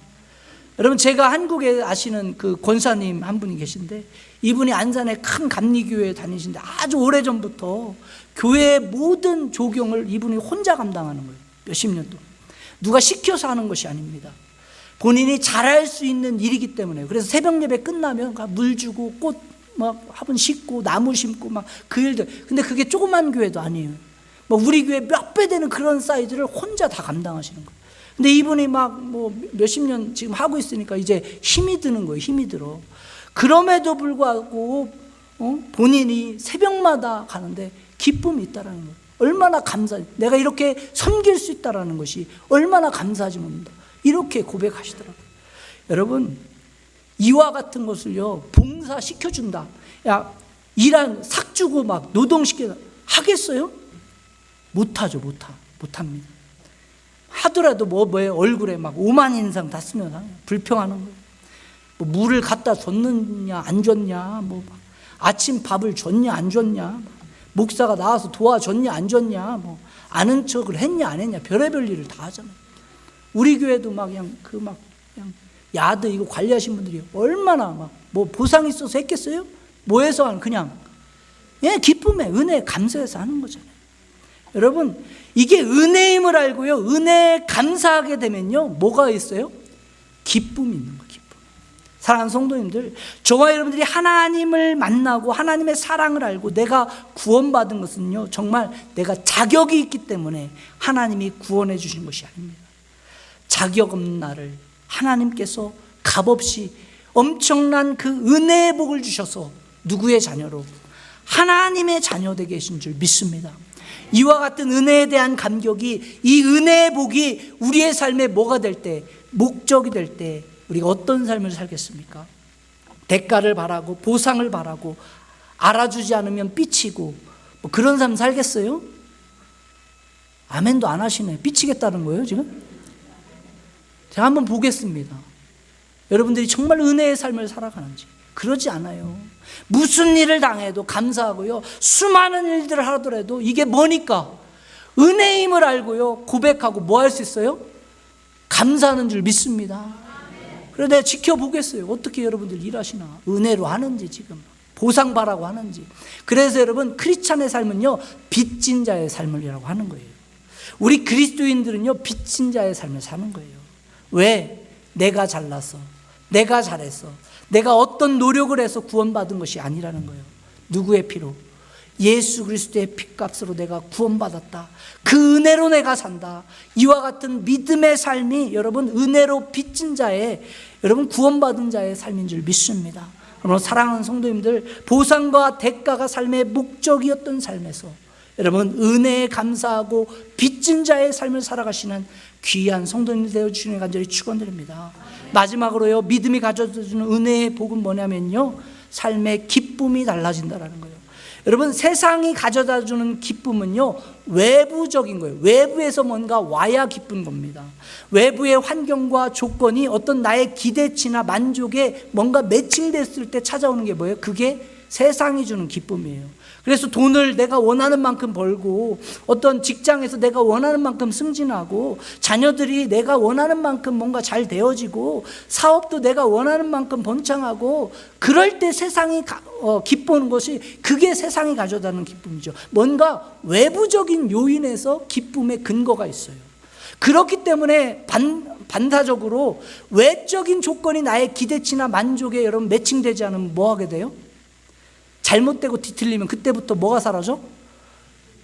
여러분, 제가 한국에 아시는 그 권사님 한 분이 계신데, 이분이 안산의 큰 감리교회에 다니시는데 아주 오래전부터 교회의 모든 조경을 이분이 혼자 감당하는 거예요. 몇십 년 동안. 누가 시켜서 하는 것이 아닙니다. 본인이 잘할 수 있는 일이기 때문에. 그래서 새벽 예배 끝나면 물 주고 꽃 막 화분 심고 나무 심고 막 그 일들. 근데 그게 조그만 교회도 아니에요. 뭐 우리 교회 몇 배 되는 그런 사이즈를 혼자 다 감당하시는 거예요. 근데 이분이 막 뭐 몇십 년 지금 하고 있으니까 이제 힘이 드는 거예요. 힘이 들어. 그럼에도 불구하고 본인이 새벽마다 가는데 기쁨이 있다라는 거예요. 얼마나 감사해. 내가 이렇게 섬길 수 있다라는 것이 얼마나 감사하지 못한다. 이렇게 고백하시더라고요. 여러분, 이와 같은 것을요, 봉사시켜준다. 야, 일한 삭 주고 막 노동시켜 하겠어요? 못하죠. 못합니다. 하더라도 뭐예요? 얼굴에 막 오만 인상 다 쓰면 불평하는 거예요. 뭐 물을 갖다 줬느냐 안 줬냐, 뭐 아침 밥을 줬냐 안 줬냐, 목사가 나와서 도와줬냐 안 줬냐, 뭐 아는 척을 했냐 안 했냐, 별의별 일을 다 하잖아요. 우리 교회도 막 그냥 그냥 야드 이거 관리하신 분들이 얼마나 막 뭐 보상 있어서 했겠어요? 뭐해서 하는, 그냥 기쁨에 은혜에 감사해서 하는 거잖아요. 여러분, 이게 은혜임을 알고요, 은혜에 감사하게 되면요, 뭐가 있어요? 기쁨이 있는 거예요. 기쁨. 사랑하는 성도님들, 저와 여러분들이 하나님을 만나고 하나님의 사랑을 알고 내가 구원받은 것은요, 정말 내가 자격이 있기 때문에 하나님이 구원해 주신 것이 아닙니다. 자격 없는 나를 하나님께서 값없이 엄청난 그 은혜의 복을 주셔서 누구의 자녀로? 하나님의 자녀 되게 계신 줄 믿습니다. 이와 같은 은혜에 대한 감격이, 이 은혜의 복이 우리의 삶에 뭐가 될 때, 목적이 될 때 우리가 어떤 삶을 살겠습니까? 대가를 바라고 보상을 바라고 알아주지 않으면 삐치고 뭐 그런 삶 살겠어요? 아멘도 안 하시네. 삐치겠다는 거예요 지금? 제가 한번 보겠습니다. 여러분들이 정말 은혜의 삶을 살아가는지. 그러지 않아요. 무슨 일을 당해도 감사하고요, 수많은 일들을 하더라도 이게 뭐니까? 은혜임을 알고요, 고백하고 뭐 할 수 있어요? 감사하는 줄 믿습니다. 그래서 내가 지켜보겠어요. 어떻게 여러분들 일하시나? 은혜로 하는지, 지금 보상바라고 하는지. 그래서 여러분, 크리스찬의 삶은요, 빚진 자의 삶이라고 하는 거예요. 우리 그리스도인들은요, 빚진 자의 삶을 사는 거예요. 왜? 내가 잘나서, 내가 잘해서, 내가 어떤 노력을 해서 구원받은 것이 아니라는 거예요. 누구의 피로? 예수 그리스도의 피값으로 내가 구원받았다. 그 은혜로 내가 산다. 이와 같은 믿음의 삶이 여러분, 은혜로 빚진 자의, 여러분 구원받은 자의 삶인 줄 믿습니다. 그러므로 사랑하는 성도님들, 보상과 대가가 삶의 목적이었던 삶에서 여러분, 은혜에 감사하고 빚진 자의 삶을 살아가시는 귀한 성도님들 되어 주시는 간절히 축원드립니다. 마지막으로요, 믿음이 가져다주는 은혜의 복은 뭐냐면요, 삶의 기쁨이 달라진다라는 거예요. 여러분, 세상이 가져다주는 기쁨은요, 외부적인 거예요. 외부에서 뭔가 와야 기쁜 겁니다. 외부의 환경과 조건이 어떤 나의 기대치나 만족에 뭔가 매칭됐을 때 찾아오는 게 뭐예요? 그게 세상이 주는 기쁨이에요. 그래서 돈을 내가 원하는 만큼 벌고, 어떤 직장에서 내가 원하는 만큼 승진하고, 자녀들이 내가 원하는 만큼 뭔가 잘 되어지고, 사업도 내가 원하는 만큼 번창하고, 그럴 때 세상이 기뻐하는 것이, 그게 세상이 가져다는 기쁨이죠. 뭔가 외부적인 요인에서 기쁨의 근거가 있어요. 그렇기 때문에 반사적으로 외적인 조건이 나의 기대치나 만족에 여러분 매칭되지 않으면 뭐 하게 돼요? 잘못되고 뒤틀리면 그때부터 뭐가 사라져?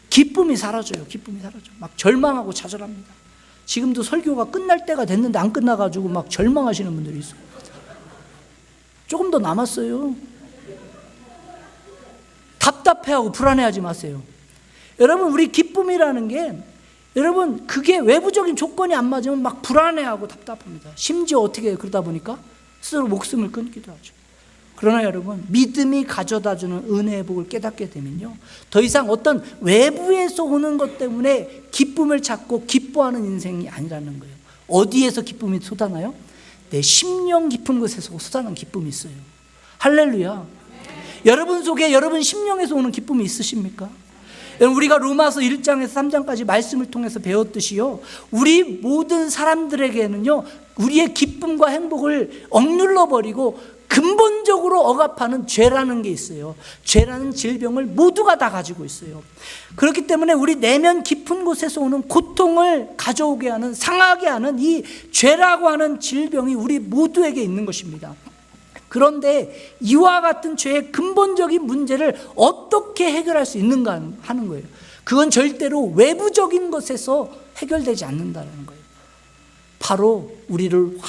기쁨이 사라져요. 기쁨이 사라져. 막 절망하고 좌절합니다. 지금도 설교가 끝날 때가 됐는데 안 끝나가지고 막 절망하시는 분들이 있어요. 조금 더 남았어요. 답답해하고 불안해하지 마세요. 여러분, 우리 기쁨이라는 게, 여러분, 그게 외부적인 조건이 안 맞으면 막 불안해하고 답답합니다. 심지어 어떻게 해요? 그러다 보니까 스스로 목숨을 끊기도 하죠. 그러나 여러분, 믿음이 가져다주는 은혜의 복을 깨닫게 되면요, 더 이상 어떤 외부에서 오는 것 때문에 기쁨을 찾고 기뻐하는 인생이 아니라는 거예요. 어디에서 기쁨이 솟아나요? 내 심령 깊은 곳에서 솟아나는 기쁨이 있어요. 할렐루야. 여러분 속에, 여러분 심령에서 오는 기쁨이 있으십니까? 우리가 로마서 1장에서 3장까지 말씀을 통해서 배웠듯이요, 우리 모든 사람들에게는요, 우리의 기쁨과 행복을 억눌러 버리고 근본적으로 억압하는 죄라는 게 있어요. 죄라는 질병을 모두가 다 가지고 있어요. 그렇기 때문에 우리 내면 깊은 곳에서 오는 고통을 가져오게 하는, 상하게 하는 이 죄라고 하는 질병이 우리 모두에게 있는 것입니다. 그런데 이와 같은 죄의 근본적인 문제를 어떻게 해결할 수 있는가 하는 거예요. 그건 절대로 외부적인 것에서 해결되지 않는다는 거예요. 바로 우리를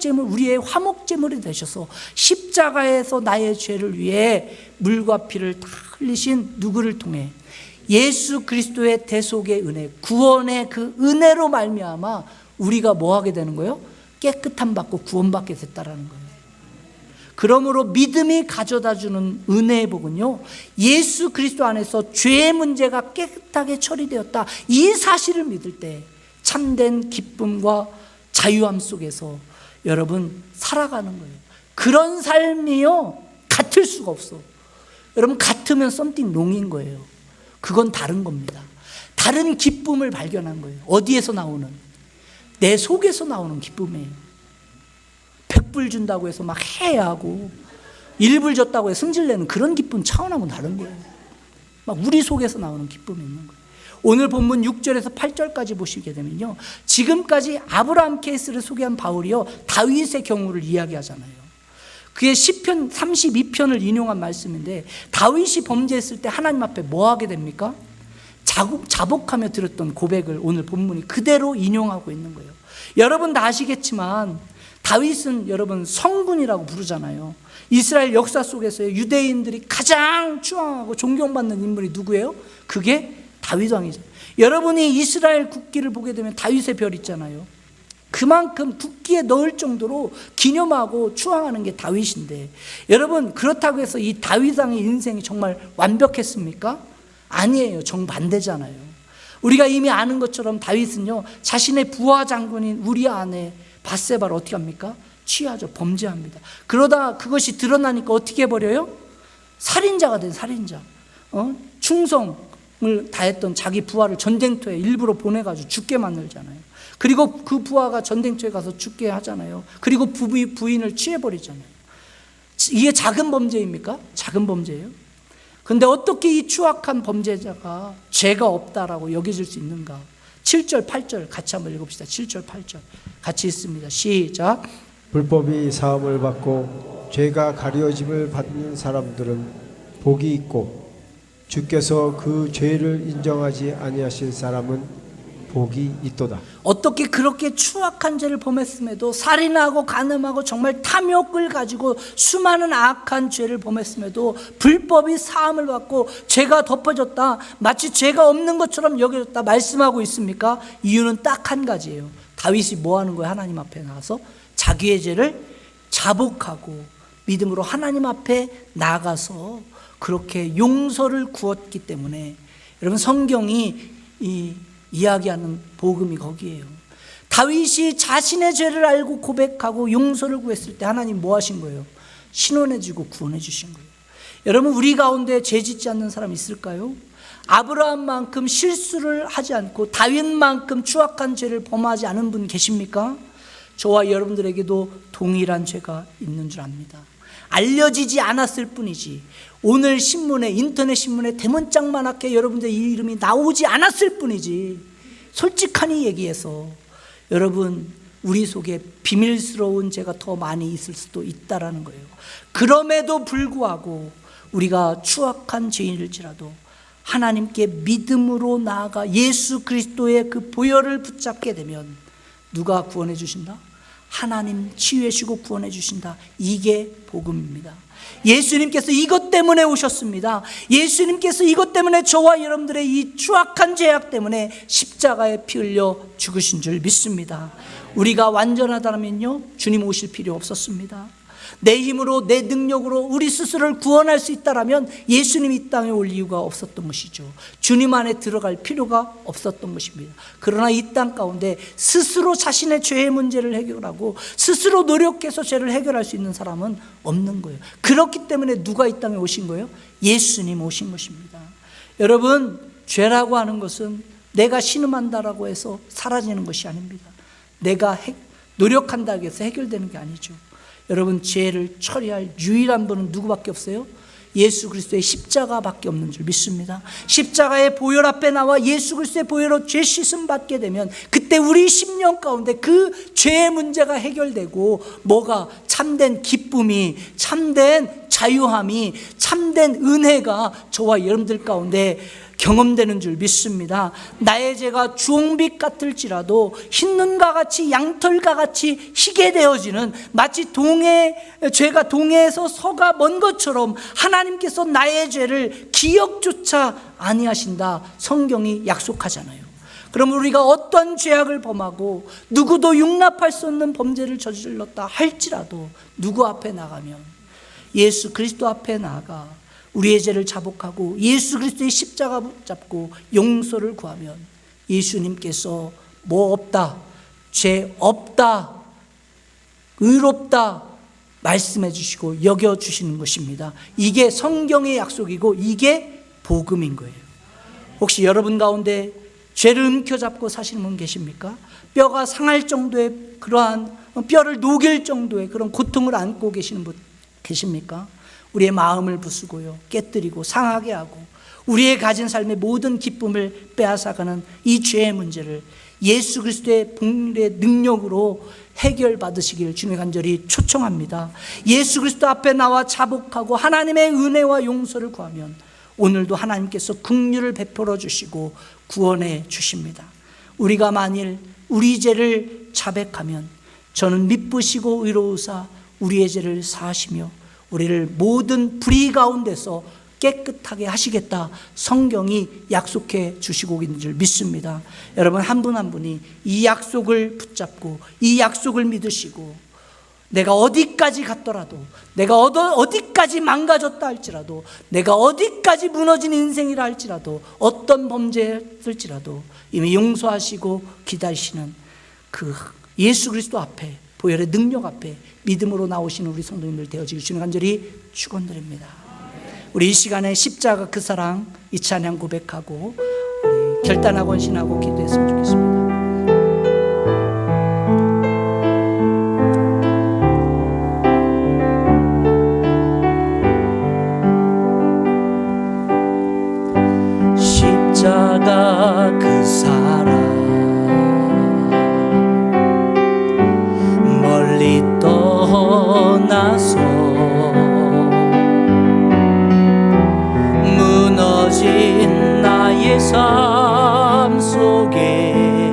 우리의 화목제물이 되셔서 십자가에서 나의 죄를 위해 물과 피를 다 흘리신 누구를 통해, 예수 그리스도의 대속의 은혜, 구원의 그 은혜로 말미암아 우리가 뭐 하게 되는 거예요? 깨끗함 받고 구원받게 됐다라는 거예요. 그러므로 믿음이 가져다주는 은혜의 복은요, 예수 그리스도 안에서 죄의 문제가 깨끗하게 처리되었다, 이 사실을 믿을 때 참된 기쁨과 자유함 속에서 여러분 살아가는 거예요. 그런 삶이요, 같을 수가 없어. 여러분, 같으면 something wrong인 거예요. 그건 다른 겁니다. 다른 기쁨을 발견한 거예요. 어디에서 나오는? 내 속에서 나오는 기쁨이에요. 100불 준다고 해서 막 해야하고 1불 줬다고 해서 승질내는 그런 기쁨 차원하고는 다른 거예요. 막 우리 속에서 나오는 기쁨이 있는 거예요. 오늘 본문 6절에서 8절까지 보시게 되면요, 지금까지 아브라함 케이스를 소개한 바울이요, 다윗의 경우를 이야기하잖아요. 그게 시편 32편을 인용한 말씀인데, 다윗이 범죄했을 때 하나님 앞에 뭐 하게 됩니까? 자복하며 드렸던 고백을 오늘 본문이 그대로 인용하고 있는 거예요. 여러분 다 아시겠지만 다윗은 여러분 성군이라고 부르잖아요. 이스라엘 역사 속에서 유대인들이 가장 추앙하고 존경받는 인물이 누구예요? 그게 다윗 왕이죠. 여러분이 이스라엘 국기를 보게 되면 다윗의 별 있잖아요. 그만큼 국기에 넣을 정도로 기념하고 추앙하는 게 다윗인데, 여러분 그렇다고 해서 이 다윗 왕의 인생이 정말 완벽했습니까? 아니에요. 정반대잖아요. 우리가 이미 아는 것처럼 다윗은요, 자신의 부하 장군인 우리아 아내 밧세바를 어떻게 합니까? 취하죠. 범죄합니다. 그러다 그것이 드러나니까 어떻게 해버려요? 살인자가 된 살인자. 충성을 다했던 자기 부하를 전쟁터에 일부러 보내가지고 죽게 만들잖아요. 그리고 그 부하가 전쟁터에 가서 죽게 하잖아요. 그리고 부인을 취해버리잖아요. 이게 작은 범죄입니까? 작은 범죄예요. 그런데 어떻게 이 추악한 범죄자가 죄가 없다라고 여겨질 수 있는가? 7절 8절 같이 한번 읽읍시다. 7절 8절 같이 읽습니다. 시작. 불법이 사함을 받고 죄가 가려짐을 받는 사람들은 복이 있고, 주께서 그 죄를 인정하지 아니하실 사람은 복이 있도다. 어떻게 그렇게 추악한 죄를 범했음에도, 살인하고 간음하고 정말 탐욕을 가지고 수많은 악한 죄를 범했음에도 불법이 사함을 받고 죄가 덮어졌다, 마치 죄가 없는 것처럼 여겨졌다 말씀하고 있습니까? 이유는 딱 한 가지예요. 다윗이 뭐 하는 거예요? 하나님 앞에 나가서 자기의 죄를 자복하고 믿음으로 하나님 앞에 나가서 그렇게 용서를 구했기 때문에, 여러분, 성경이 이야기하는 복음이 거기에요. 다윗이 자신의 죄를 알고 고백하고 용서를 구했을 때 하나님 뭐 하신 거예요? 신원해 주고 구원해 주신 거예요. 여러분, 우리 가운데 죄 짓지 않는 사람 있을까요? 아브라함만큼 실수를 하지 않고 다윗만큼 추악한 죄를 범하지 않은 분 계십니까? 저와 여러분들에게도 동일한 죄가 있는 줄 압니다. 알려지지 않았을 뿐이지, 오늘 신문에, 인터넷 신문에 대문짝만하게 여러분들의 이름이 나오지 않았을 뿐이지, 솔직하니 얘기해서 여러분, 우리 속에 비밀스러운 죄가 더 많이 있을 수도 있다라는 거예요. 그럼에도 불구하고 우리가 추악한 죄인일지라도 하나님께 믿음으로 나아가 예수 그리스도의 그 보혈을 붙잡게 되면 누가 구원해 주신다? 하나님 치유해 주시고 구원해 주신다. 이게 복음입니다. 예수님께서 이것 때문에 오셨습니다. 예수님께서 이것 때문에 저와 여러분들의 이 추악한 죄악 때문에 십자가에 피 흘려 죽으신 줄 믿습니다. 우리가 완전하다면요, 주님 오실 필요 없었습니다. 내 힘으로, 내 능력으로 우리 스스로를 구원할 수 있다라면 예수님이 이 땅에 올 이유가 없었던 것이죠. 주님 안에 들어갈 필요가 없었던 것입니다. 그러나 이 땅 가운데 스스로 자신의 죄의 문제를 해결하고 스스로 노력해서 죄를 해결할 수 있는 사람은 없는 거예요. 그렇기 때문에 누가 이 땅에 오신 거예요? 예수님 오신 것입니다. 여러분, 죄라고 하는 것은 내가 신음한다라고 해서 사라지는 것이 아닙니다. 내가 노력한다고 해서 해결되는 게 아니죠. 여러분, 죄를 처리할 유일한 분은 누구밖에 없어요? 예수 그리스도의 십자가밖에 없는 줄 믿습니다. 십자가의 보혈 앞에 나와 예수 그리스도의 보혈로 죄 씻음 받게 되면 그때 우리 심령 가운데 그 죄의 문제가 해결되고, 뭐가 참된 기쁨이, 참된 자유함이, 참된 은혜가 저와 여러분들 가운데 경험되는 줄 믿습니다. 나의 죄가 주홍빛 같을지라도 흰눈과 같이, 양털과 같이 희게 되어지는, 마치 죄가 동해에서 서가 먼 것처럼 하나님께서 나의 죄를 기억조차 아니하신다, 성경이 약속하잖아요. 그럼 우리가 어떤 죄악을 범하고 누구도 용납할 수 없는 범죄를 저질렀다 할지라도 누구 앞에 나가면, 예수 그리스도 앞에 나가 우리의 죄를 자복하고 예수 그리스도의 십자가 붙잡고 용서를 구하면 예수님께서 뭐 없다, 죄 없다, 의롭다 말씀해 주시고 여겨 주시는 것입니다. 이게 성경의 약속이고 이게 복음인 거예요. 혹시 여러분 가운데 죄를 움켜잡고 사시는 분 계십니까? 뼈가 상할 정도의, 그러한 뼈를 녹일 정도의 그런 고통을 안고 계시는 분 계십니까? 우리의 마음을 부수고요, 깨뜨리고 상하게 하고 우리의 가진 삶의 모든 기쁨을 빼앗아가는 이 죄의 문제를 예수 그리스도의 복물의 능력으로 해결받으시길 주님 간절히 초청합니다. 예수 그리스도 앞에 나와 자복하고 하나님의 은혜와 용서를 구하면 오늘도 하나님께서 긍휼을 베풀어 주시고 구원해 주십니다. 우리가 만일 우리 죄를 자백하면 저는 미쁘시고 의로우사 우리의 죄를 사하시며 우리를 모든 불의 가운데서 깨끗하게 하시겠다, 성경이 약속해 주시고 있는 줄 믿습니다. 여러분, 한 분 한 분이 이 약속을 붙잡고 이 약속을 믿으시고, 내가 어디까지 갔더라도, 내가 어디까지 망가졌다 할지라도, 내가 어디까지 무너진 인생이라 할지라도, 어떤 범죄였을지라도 이미 용서하시고 기다리시는 그 예수 그리스도 앞에, 보혈의 능력 앞에 믿음으로 나오시는 우리 성도님들 되어지길 주님 간절히 축원드립니다. 우리 이 시간에 십자가 그 사랑, 이 찬양 고백하고 우리 결단하고 헌신하고 기도했으면 좋겠습니다. 십자가 그 사랑 멀리 떠나서 무너진 나의 삶 속에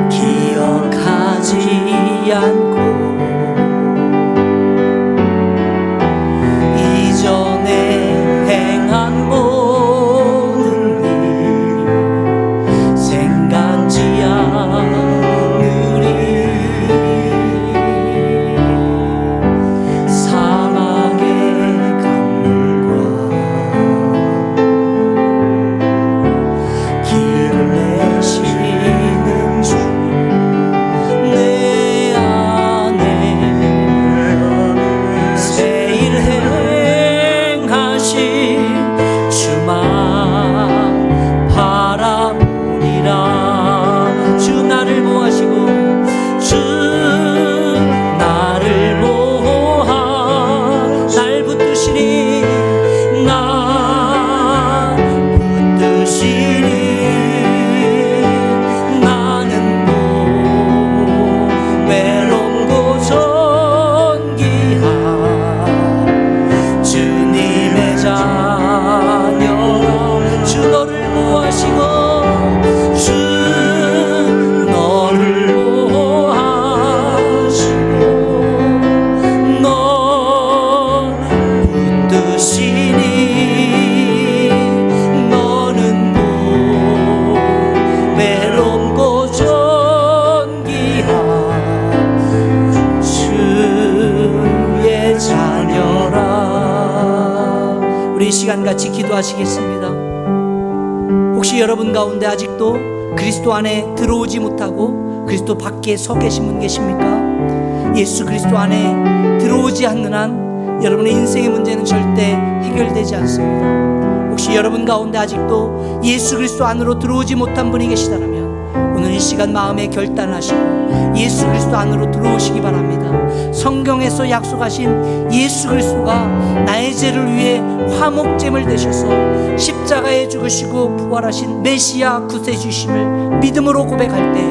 기억하지 않고 이전에 행한 모든 일 생각지 않으리. 사막의 강물과 길을 내시는 주 내 안에 새 일 행하신 주만 바라보리라. 주 나를 보하시고 주 나를 보아 날 붙드시니 날 붙드시니 나는 또 외롭고 존귀한 주님의 자녀라. 주 너를 보하시고 주 너를 보하시고 너 붙드시니 너는 또 외롭고 존귀한 주의 자녀라. 우리 이 시간 같이 기도하시겠습니다. 혹시 여러분 가운데 아직도 그리스도 안에 들어오지 못하고 그리스도 밖에 서 계신 분 계십니까? 예수 그리스도 안에 들어오지 않는 한 여러분의 인생의 문제는 절대 해결되지 않습니다. 혹시 여러분 가운데 아직도 예수 그리스도 안으로 들어오지 못한 분이 계시다면 오늘 이 시간 마음에 결단하시고 예수 그리스도 안으로 들어오시기 바랍니다. 성경에서 약속하신 예수 그리스도가 나의 죄를 위해 화목제물 되셔서 십자가에 죽으시고 부활하신 메시아 구세주심을 믿음으로 고백할 때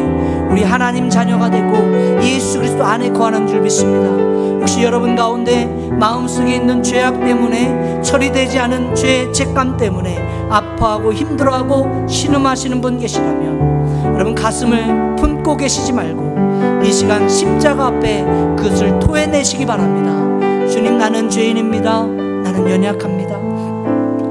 우리 하나님 자녀가 되고 예수 그리스도 안에 거하는 줄 믿습니다. 혹시 여러분 가운데 마음속에 있는 죄악 때문에 처리되지 않은 죄의 책감 때문에 아파하고 힘들어하고 신음하시는 분 계시다면 여러분 가슴을 품고 계시지 말고 이 시간 십자가 앞에 그것을 토해내시기 바랍니다. 주님, 나는 죄인입니다. 나는 연약합니다.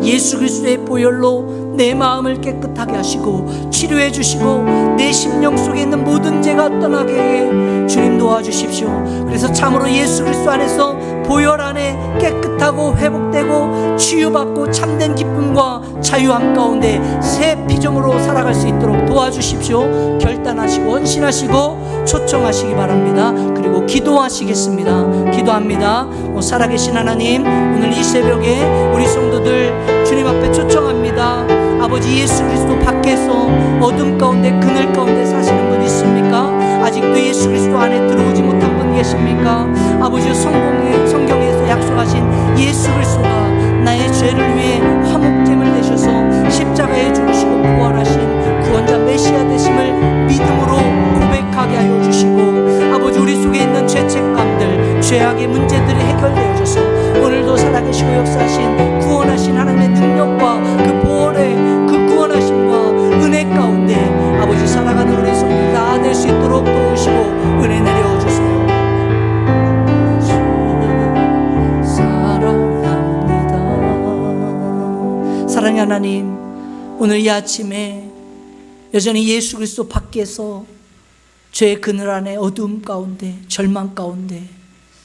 예수 그리스도의 보혈로 내 마음을 깨끗하게 하시고 치료해 주시고 내 심령 속에 있는 모든 죄가 떠나게 해 주님 도와주십시오. 그래서 참으로 예수 그리스도 안에서 보혈 안에 깨끗하고 회복되고 치유받고 참된 기쁨과 자유함 가운데 새 피조물로 살아갈 수 있도록 도와주십시오. 결단하시고 헌신하시고 초청하시기 바랍니다. 그리고 기도하시겠습니다. 기도합니다. 살아계신 하나님, 오늘 이 새벽에 우리 성도들 주님 앞에 초청합니다. 아버지, 예수 그리스도 밖에서 어둠 가운데 그늘 가운데 사시는 분 있습니까? 아직도 예수 그리스도 안에 들어오지 못한 분 계십니까? 아버지, 성경에서 약속하신 예수 그리스도가 나의 죄를 위해 화목제물 되셔서 십자가에 죽으시고 부활하신 구원자 메시아 되심을 믿음으로 고백하게 하여 주시고 아버지, 우리 속에 있는 죄책감들 죄악의 문제들이 해결되어져서 오늘도 살아계시고 역사하신 구원하신 하나님의 능력과 그 보혈의 그 구원하심과 은혜 가운데 아버지 살아가는 우리 성도들 다 될 수 있도록 도우시고 은혜 내려주세요. 사랑합니다. 사랑의 하나님, 오늘 이 아침에 여전히 예수 그리스도 밖에서 죄의 그늘 안에 어두움 가운데 절망 가운데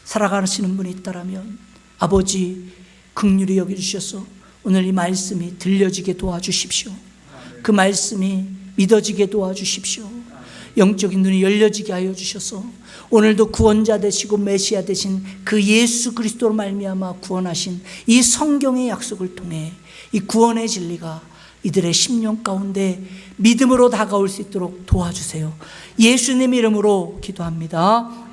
살아가시는 분이 있다라면 아버지 긍휼히 여겨주셔서 오늘 이 말씀이 들려지게 도와주십시오. 그 말씀이 믿어지게 도와주십시오. 영적인 눈이 열려지게 하여 주셔서 오늘도 구원자 되시고 메시아 되신 그 예수 그리스도로 말미암아 구원하신 이 성경의 약속을 통해 이 구원의 진리가 이들의 심령 가운데 믿음으로 다가올 수 있도록 도와주세요. 예수님 이름으로 기도합니다.